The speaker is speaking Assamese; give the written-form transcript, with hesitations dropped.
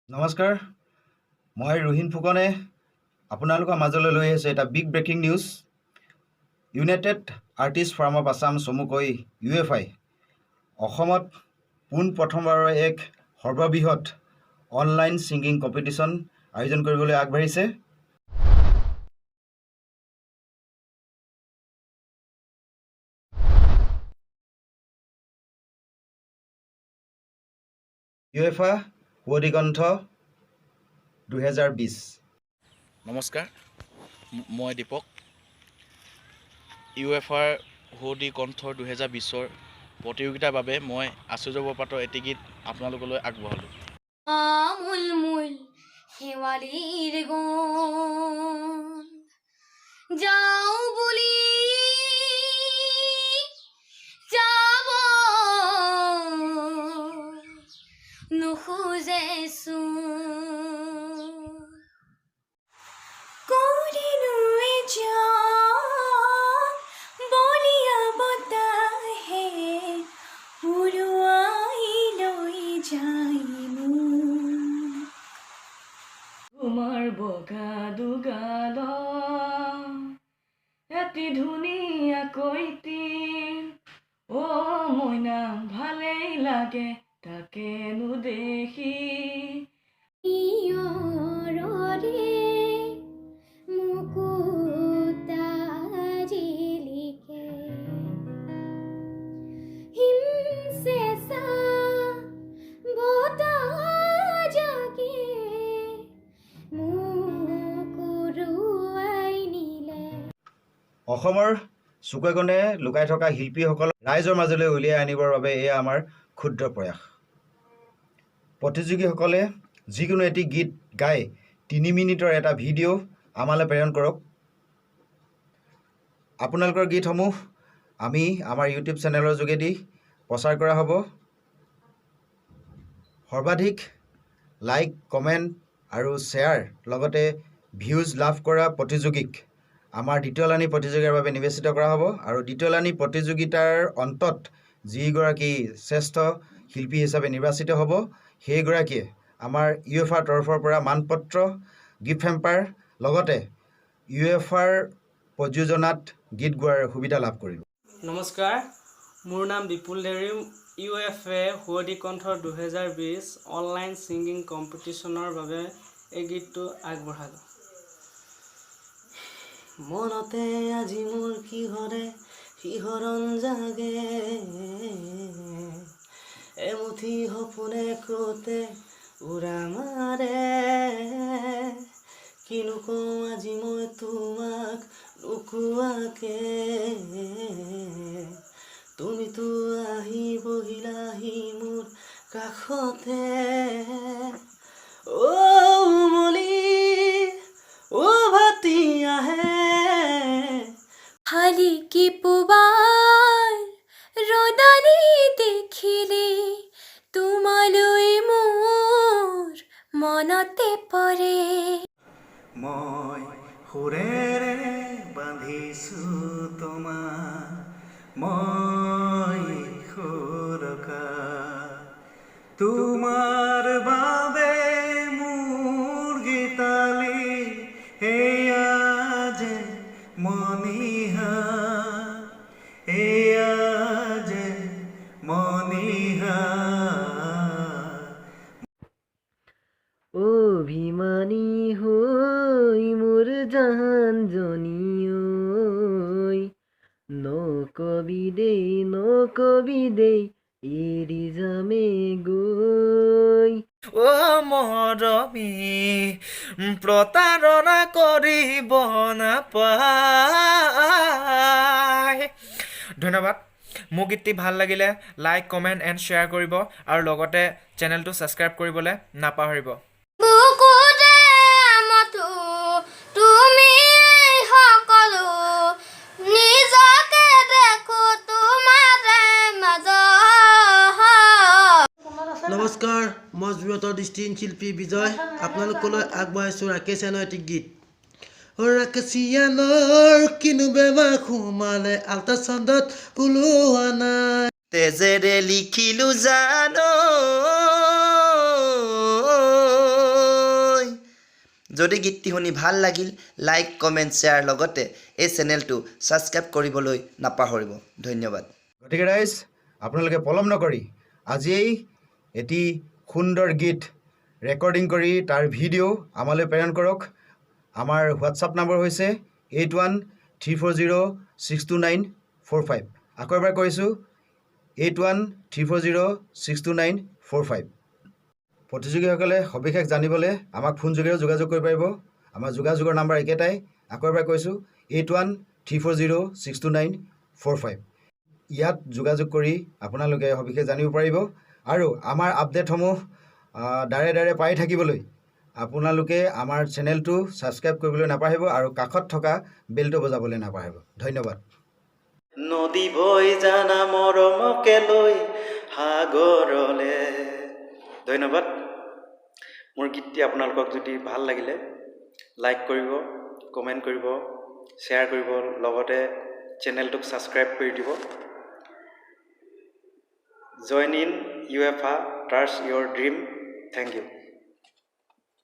নমস্কাৰ, মই ৰোহিণ ফুকনে আপোনালোকৰ মাজলৈ লৈ আহিছোঁ এটা big breaking news. United artist forum of Assam চমুকৈ UFI অসমত পোনপ্ৰথমবাৰৰ এক সৰ্ববৃহৎ অনলাইন ছিংগিং কম্পিটিশ্যন আয়োজন কৰিবলৈ আগবাঢ়িছে। UFI সুৱদি কণ্ঠ 2020। নমস্কাৰ, মই দীপক। UFIৰ সুৱদি কণ্ঠ 2020 প্ৰতিযোগিতাৰ বাবে মই আশ্চৰ্য পাতৰ এটি গীত আপোনালোকলৈ আগবঢ়ালোঁ। মূল শেৱালীৰ গুণ যাওঁ বুলি যাব নোখোজেচোন কৰিলো বলিয়া বতাহে উৰুৱাই লৈ যায় তোমাৰ বগা দুগাল এটি ধুনীয়া কৈতিৰ মইনা ভালেই লাগে তাকেনো দেখি অসমৰ চুকে কোণে লুকাই থকা শিল্পীসকলক ৰাইজৰ মাজলৈ উলিয়াই আনিবৰ বাবে এয়া আমাৰ ক্ষুদ্ৰ প্ৰয়াস। প্ৰতিযোগীসকলে যিকোনো এটি গীত গাই 3 মিনিটৰ এটা ভিডিঅ' আমালৈ প্ৰেৰণ কৰক। আপোনালোকৰ গীতসমূহ আমি আমাৰ ইউটিউব চেনেলৰ যোগেদি প্ৰচাৰ কৰা হ'ব। সৰ্বাধিক লাইক, কমেণ্ট আৰু শ্বেয়াৰ লগতে ভিউজ লাভ কৰা প্ৰতিযোগীক আমাৰ দ্বিতীয়লানি প্ৰতিযোগিতাৰ বাবে নিৰ্বাচিত কৰা হ'ব। আৰু দ্বিতীয়লানি প্ৰতিযোগিতাৰ অন্তত যিগৰাকী শ্ৰেষ্ঠ শিল্পী হিচাপে নিৰ্বাচিত হ'ব সেইগৰাকীয়ে আমাৰ UFIৰ তৰফৰ পৰা মানপত্ৰ, গিফ্ট হেম্পাৰ লগতে UFIৰ প্ৰযোজনাত গীত গোৱাৰ সুবিধা লাভ কৰিব। নমস্কাৰ, মোৰ নাম বিপুল দেউৰী। UFI সুৱদি কণ্ঠ 2020 অনলাইন ছিংগিং কম্পিটিশ্যনৰ বাবে এই গীতটো আগবঢ়ালোঁ। মনতে আজি মোৰ কিহৰে শিহৰণ জাগে, এমুঠি সপোনে ক্ৰোতে উৰা মাৰে, কিনো কওঁ আজি মই তোমাক নোকোৱাকে, তুমিতো আহি বহিলাহি মোৰ কাষতে, উমলি ভাতি আহে শালিকি পুবাৰ ৰদালি দেখিলে তোমালৈ মোৰ মনতে পৰে। মই সুৰেৰে বান্ধিছোঁ তোমাক, মই সুৰকা তোমাৰ বাবে মোৰ গীতালি, এয়া যে মনিহা, এয়া যে মনিহা। অভিমানী হৈ মোৰ জানজনী ঐ, নকবি দেই এৰি যামে গৈ। মৰমী প্ৰতাৰণা কৰিব নাপায়। ধন্যবাদ। মোৰ গীতটি ভাল লাগিলে লাইক, কমেণ্ট এণ্ড শ্বেয়াৰ কৰিব আৰু লগতে চেনেলটো ছাবস্ক্ৰাইব কৰিবলৈ নাপাহৰিব। বুকুতে আমঠু তুমি সকলো, নিজকে দেখো তোমাৰ মাজত। নমস্কাৰ, মই যুৱতৰ দৃষ্টিহীন শিল্পী বিজয় আপোনালোকলৈ আগবঢ়াইছোঁ ৰাকেশিয়ানৰ এটি গীত। ৰাকেশিয়ানৰ কিনো বেমাৰ সোমালে আল্ট্ৰাচাউণ্ডত ওলোৱা নাই, তেজেৰে লিখিলো জানো যদি গীতটি শুনি ভাল লাগিল লাইক কমেণ্ট শ্বেয়াৰ লগতে এই চেনেলটো ছাবস্ক্ৰাইব কৰিবলৈ নাপাহৰিব ধন্যবাদ গতিকে ৰাইজ আপোনালোকে পলম নকৰি আজিয়েই এটি সুন্দৰ গীত ৰেকৰ্ডিং কৰি তাৰ ভিডিঅ' আমালৈ প্ৰেৰণ কৰক আমাৰ হোৱাটছআপ নম্বৰ হৈছে 8134062945 আকৌ এবাৰ কৈছোঁ 8134062945 প্ৰতিযোগীসকলে সবিশেষ জানিবলৈ আমাক ফোন যোগেৰেও যোগাযোগ কৰিব পাৰিব আমাৰ যোগাযোগৰ নম্বৰ একেটাই আকৌ এবাৰ কৈছোঁ 8134062945 ইয়াত যোগাযোগ কৰি আপোনালোকে সবিশেষ জানিব পাৰিব আৰু আমাৰ আপডেটসমূহ ডাইৰে পাই থাকিবলৈ আপোনালোকে আমাৰ চেনেলটো ছাবস্ক্ৰাইব কৰিবলৈ নাপাহৰিব আৰু কাষত থকা বেলটো বজাবলৈ নাপাহৰিব ধন্যবাদ নদী বৈ জানা মৰমকে লৈ সাগৰলে ধন্যবাদ মোৰ গীতটি আপোনালোকক যদি ভাল লাগিলে লাইক কৰিব কমেণ্ট কৰিব শ্বেয়াৰ কৰিব লগতে চেনেলটোক ছাবস্ক্ৰাইব কৰি দিব join in UFA touch your dream thank U